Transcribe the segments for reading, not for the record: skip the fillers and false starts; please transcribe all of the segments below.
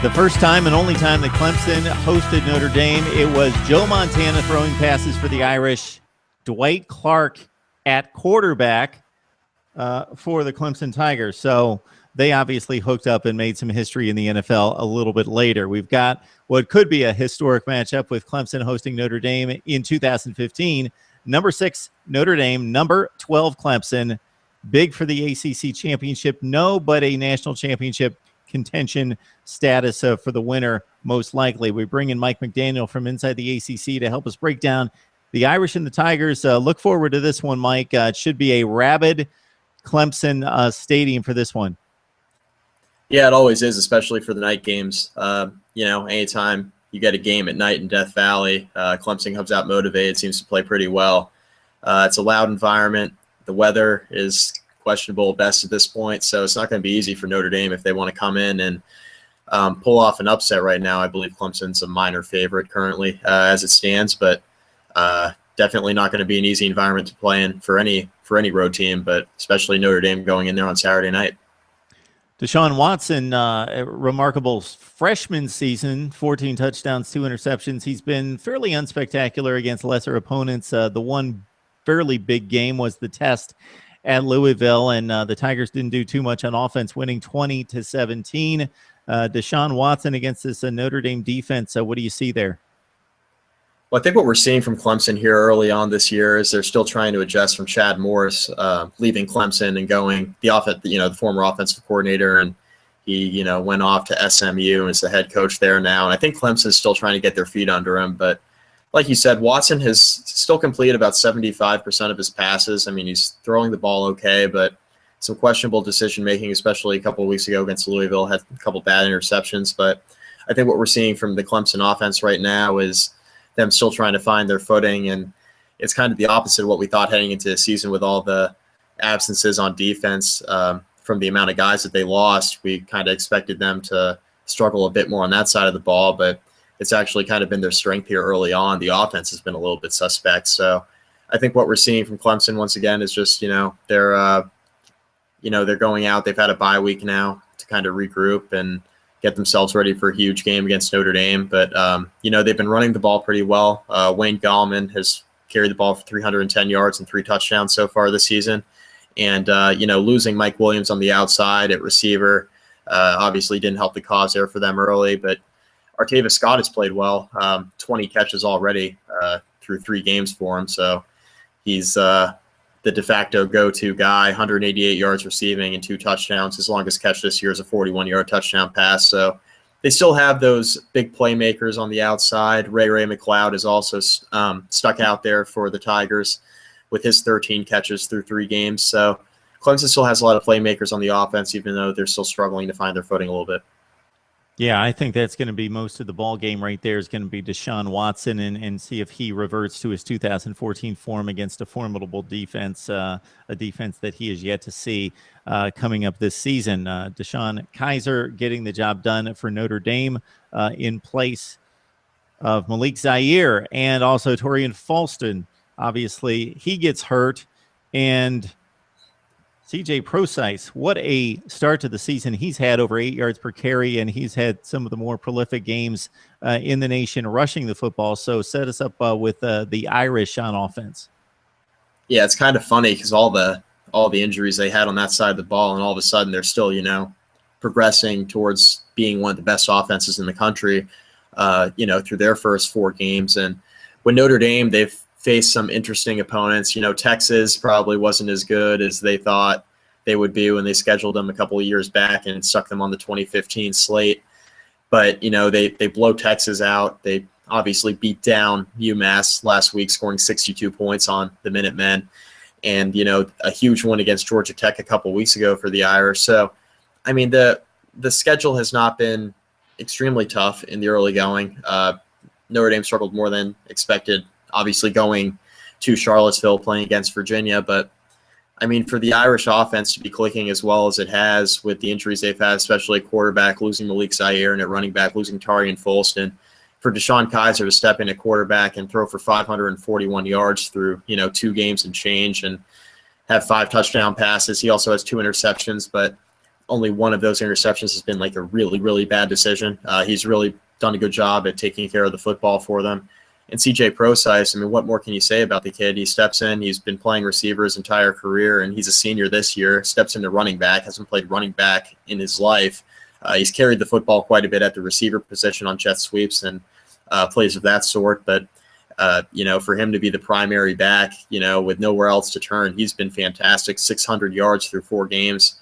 The first time and only time that Clemson hosted Notre Dame, it was Joe Montana throwing passes for the Irish, Dwight Clark at quarterback for the Clemson Tigers. So they obviously hooked up and made some history in the NFL a little bit later. We've got what could be a historic matchup with Clemson hosting Notre Dame in 2015. Number 6, Notre Dame. Number 12, Clemson. Big for the ACC championship. No, but a national championship contention status for the winner, most likely. We bring in Mike McDaniel from inside the ACC to help us break down the Irish and the Tigers. Look forward to this one, Mike. It should be a rabid Clemson stadium for this one. Yeah, it always is, especially for the night games. Anytime you get a game at night in Death Valley, Clemson comes out motivated, seems to play pretty well. It's a loud environment. The weather is questionable at best at this point, so it's not going to be easy for Notre Dame if they want to come in and pull off an upset right now. I believe Clemson's a minor favorite currently as it stands, but definitely not going to be an easy environment to play in for any road team, but especially Notre Dame going in there on Saturday night. Deshaun Watson, a remarkable freshman season, 14 touchdowns, 2 interceptions. He's been fairly unspectacular against lesser opponents. The one fairly big game was the test at Louisville, and the Tigers didn't do too much on offense, winning 20-17. Deshaun Watson against this Notre Dame defense. What do you see there? Well, I think what we're seeing from Clemson here early on this year is they're still trying to adjust from Chad Morris leaving Clemson and going the former offensive coordinator, and he went off to SMU and is the head coach there now. And I think Clemson's still trying to get their feet under him. But like you said, Watson has still completed about 75% of his passes. I mean, he's throwing the ball okay, but some questionable decision making, especially a couple of weeks ago against Louisville, had a couple bad interceptions. But I think what we're seeing from the Clemson offense right now is them still trying to find their footing, and it's kind of the opposite of what we thought heading into the season with all the absences on defense from the amount of guys that they lost. We kind of expected them to struggle a bit more on that side of the ball, but it's actually kind of been their strength here early on. The offense has been a little bit suspect. So I think what we're seeing from Clemson once again is just, they're going out. They've had a bye week now to kind of regroup and get themselves ready for a huge game against Notre Dame. But, they've been running the ball pretty well. Wayne Gallman has carried the ball for 310 yards and 3 touchdowns so far this season. And, losing Mike Williams on the outside at receiver obviously didn't help the cause there for them early. But Artavis Scott has played well, 20 catches already through 3 games for him. So he's the de facto go-to guy, 188 yards receiving and 2 touchdowns. His longest catch this year is a 41-yard touchdown pass. So they still have those big playmakers on the outside. Ray McLeod is also stuck out there for the Tigers with his 13 catches through 3 games. So Clemson still has a lot of playmakers on the offense, even though they're still struggling to find their footing a little bit. Yeah, I think that's going to be most of the ball game right there is going to be Deshaun Watson and see if he reverts to his 2014 form against a formidable defense, a defense that he has yet to see coming up this season. Deshaun Kaiser getting the job done for Notre Dame in place of Malik Zaire and also Torian Falston. Obviously, he gets hurt, and CJ Prosise, what a start to the season. He's had over 8 yards per carry, and he's had some of the more prolific games in the nation rushing the football. So set us up with the Irish on offense. Yeah, it's kind of funny because all the injuries they had on that side of the ball, and all of a sudden they're still, progressing towards being one of the best offenses in the country, through their first 4 games. And when Notre Dame, they've faced some interesting opponents. Texas probably wasn't as good as they thought they would be when they scheduled them a couple of years back and stuck them on the 2015 slate. But, they blow Texas out. They obviously beat down UMass last week, scoring 62 points on the Minutemen. And, a huge one against Georgia Tech a couple of weeks ago for the Irish. So, I mean, the schedule has not been extremely tough in the early going. Notre Dame struggled more than expected, obviously going to Charlottesville, playing against Virginia. But, I mean, for the Irish offense to be clicking as well as it has with the injuries they've had, especially at quarterback, losing Malik Zaire, and at running back, losing Torian Falston, for Deshaun Kaiser to step in at quarterback and throw for 541 yards through, 2 games and change and have 5 touchdown passes. He also has 2 interceptions. But only one of those interceptions has been like a really, really bad decision. He's really done a good job at taking care of the football for them. And CJ Procise, I mean, what more can you say about the kid? He steps in, he's been playing receiver his entire career, and he's a senior this year, steps into running back, hasn't played running back in his life. He's carried the football quite a bit at the receiver position on jet sweeps and plays of that sort. But, for him to be the primary back, with nowhere else to turn, he's been fantastic. 600 yards through 4 games.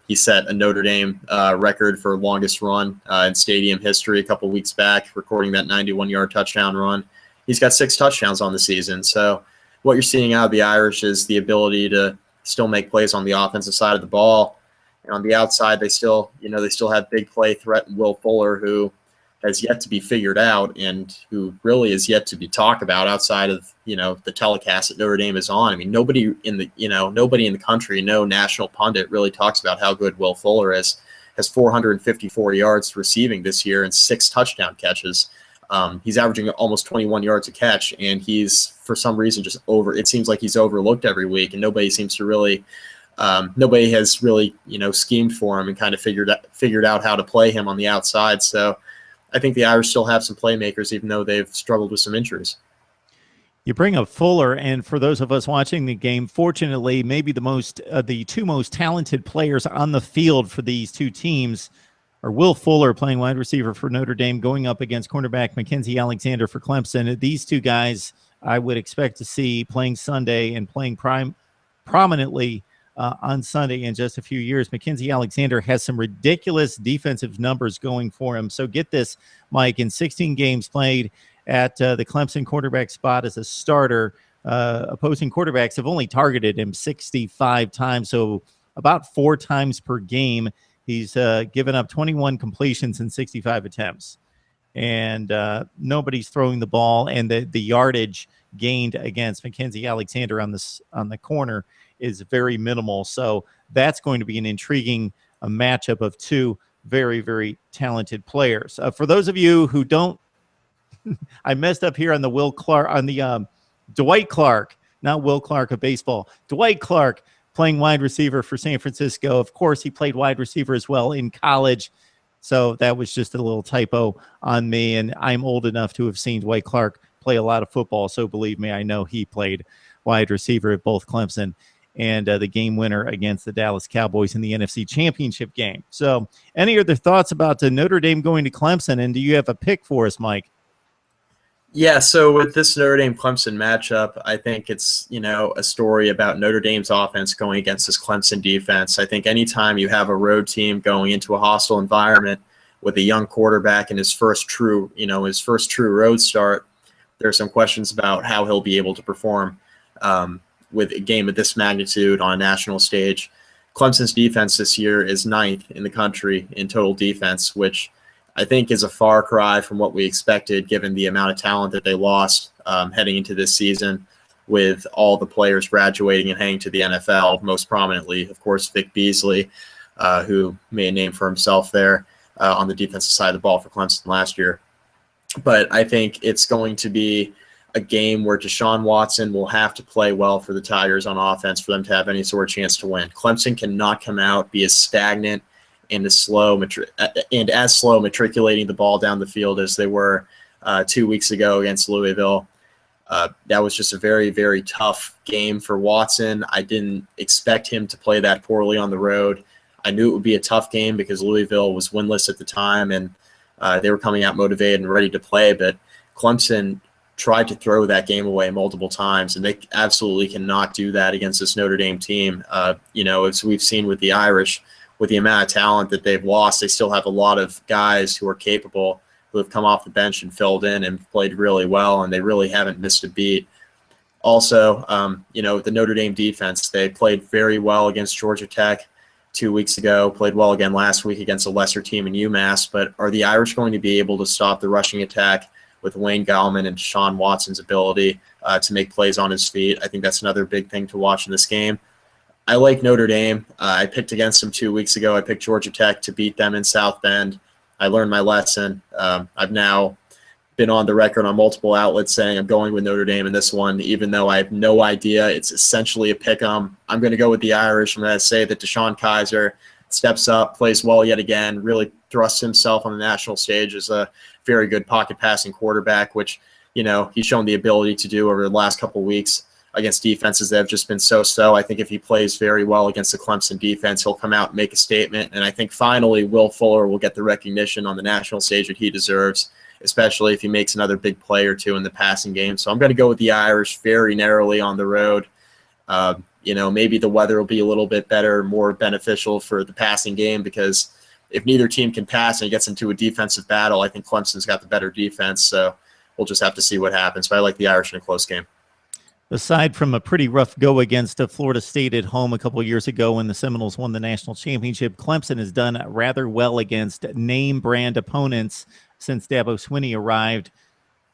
He set a Notre Dame record for longest run in stadium history a couple weeks back, recording that 91-yard touchdown run. He's got 6 touchdowns on the season. So what you're seeing out of the Irish is the ability to still make plays on the offensive side of the ball. And on the outside, they still have big play threat and Will Fuller, who has yet to be figured out and who really is yet to be talked about outside of, the telecast that Notre Dame is on. I mean, nobody in the country, no national pundit really talks about how good Will Fuller is. Has 454 yards receiving this year and 6 touchdown catches. He's averaging almost 21 yards a catch, and he's, for some reason, it seems like he's overlooked every week, and nobody has really, schemed for him and kind of figured out how to play him on the outside. So I think the Irish still have some playmakers, even though they've struggled with some injuries. You bring up Fuller, and for those of us watching the game, fortunately, maybe the 2 most talented players on the field for these 2 teams are Will Fuller, playing wide receiver for Notre Dame, going up against cornerback Mackenzie Alexander for Clemson. These 2 guys I would expect to see playing Sunday and playing prominently on Sunday in just a few years. Mackenzie Alexander has some ridiculous defensive numbers going for him. So get this, Mike, in 16 games played at the Clemson quarterback spot as a starter, opposing quarterbacks have only targeted him 65 times, so about 4 times per game. He's given up 21 completions in 65 attempts. And nobody's throwing the ball, and the yardage gained against Mackenzie Alexander on the corner is very minimal. So that's going to be an intriguing matchup of 2 very, very talented players. For those of you who don't, I messed up here on the Dwight Clark, not Will Clark of baseball. Dwight Clark playing wide receiver for San Francisco. Of course, he played wide receiver as well in college. So that was just a little typo on me. And I'm old enough to have seen Dwight Clark play a lot of football. So believe me, I know he played wide receiver at both Clemson and the game winner against the Dallas Cowboys in the NFC Championship game. So any other thoughts about Notre Dame going to Clemson? And do you have a pick for us, Mike? Yeah, so with this Notre Dame-Clemson matchup, I think it's, a story about Notre Dame's offense going against this Clemson defense. I think anytime you have a road team going into a hostile environment with a young quarterback in his first true road start, there are some questions about how he'll be able to perform with a game of this magnitude on a national stage. Clemson's defense this year is 9th in the country in total defense, which I think is a far cry from what we expected, given the amount of talent that they lost heading into this season, with all the players graduating and heading to the NFL, most prominently, of course, Vic Beasley, who made a name for himself there on the defensive side of the ball for Clemson last year. But I think it's going to be a game where Deshaun Watson will have to play well for the Tigers on offense for them to have any sort of chance to win. Clemson cannot come out, be as stagnant and as slow matriculating the ball down the field as they were 2 weeks ago against Louisville. That was just a very, very tough game for Watson. I didn't expect him to play that poorly on the road. I knew it would be a tough game because Louisville was winless at the time, and they were coming out motivated and ready to play. But Clemson tried to throw that game away multiple times, and they absolutely cannot do that against this Notre Dame team. As we've seen with the Irish, with the amount of talent that they've lost, they still have a lot of guys who are capable, who have come off the bench and filled in and played really well, and they really haven't missed a beat. Also, the Notre Dame defense, they played very well against Georgia Tech 2 weeks ago, played well again last week against a lesser team in UMass, but are the Irish going to be able to stop the rushing attack with Wayne Gallman and Deshaun Watson's ability to make plays on his feet? I think that's another big thing to watch in this game. I like Notre Dame. I picked against them 2 weeks ago. I picked Georgia Tech to beat them in South Bend. I learned my lesson. I've now been on the record on multiple outlets saying I'm going with Notre Dame in this one, even though I have no idea. It's essentially a pick 'em. I'm going to go with the Irish. I'm going to say that Deshaun Kaiser steps up, plays well yet again, really thrusts himself on the national stage as a very good pocket passing quarterback, which, he's shown the ability to do over the last couple of weeks against defenses that have just been so-so. I think if he plays very well against the Clemson defense, he'll come out and make a statement. And I think finally Will Fuller will get the recognition on the national stage that he deserves, especially if he makes another big play or two in the passing game. So I'm going to go with the Irish very narrowly on the road. Maybe the weather will be a little bit better, more beneficial for the passing game, because if neither team can pass and it gets into a defensive battle, I think Clemson's got the better defense. So we'll just have to see what happens. But I like the Irish in a close game. Aside from a pretty rough go against Florida State at home a couple of years ago when the Seminoles won the national championship, Clemson has done rather well against name brand opponents since Dabo Swinney arrived.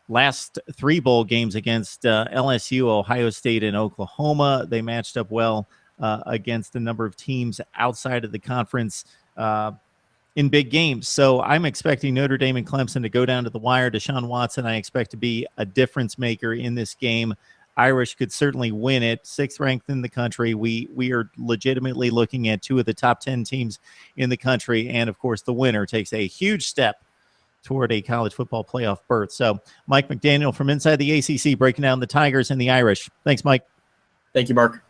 Last 3 bowl games against LSU, Ohio State, and Oklahoma, they matched up well against a number of teams outside of the conference in big games. So I'm expecting Notre Dame and Clemson to go down to the wire. Deshaun Watson, I expect to be a difference maker in this game. Irish could certainly win it. 6th ranked in the country. We are legitimately looking at 2 of the top 10 teams in the country. And, of course, the winner takes a huge step toward a college football playoff berth. So Mike McDaniel from inside the ACC breaking down the Tigers and the Irish. Thanks, Mike. Thank you, Mark.